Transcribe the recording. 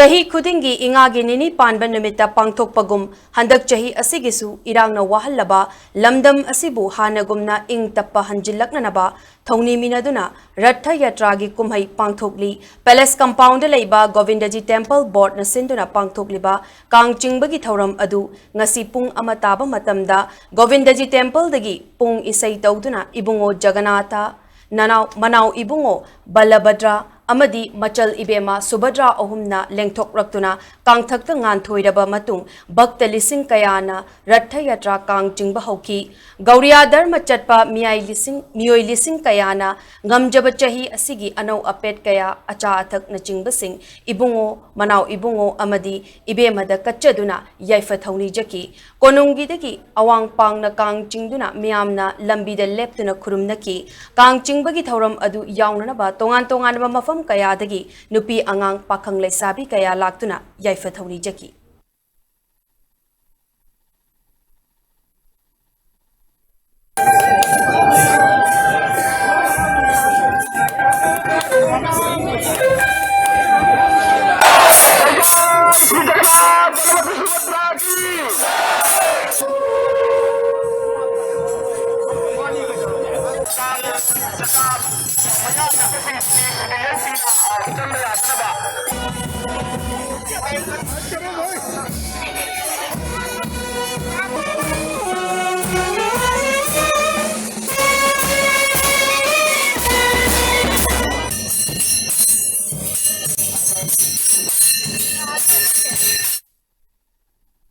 Chahi khudingi ingagi nini panba numita pangthokpagum handak chahi asigisu irangna wahallaba lamdam asibu hanagumna ing tappa hanjillaknanaba thongni minaduna ratha yatragi kumhai pangthokli palace compound leiba Govindaji temple board na sinduna pangthokliba kangchingbagi thoram adu ngasi pung amataba matamda Govindaji temple dagi pung isai tawduna ibungo Jagannatha Manau ibungo Balabhadra amadi machal ibema Subhadra ohumna lengthok raktuna kangthakta ngan thoiraba matung bhakta lising kayana ratha yatra kang jingba hauki Gauriya dharma chatpa miyoi lising kayana ngamjaba chahi asigi anau apet kaya acha athak na jingba sing ibungo Manau ibungo amadi ibemada kachaduna yaifa thauni jaki konungi dagi awang pang na kang jingduna miyamna lambida leptuna khurumnaki kang jingbagi thoram adu yawnana ba tongan ba mafam kaya dagi nupi angang pakhang leisabi kaya laktuna yaifa thauni jaki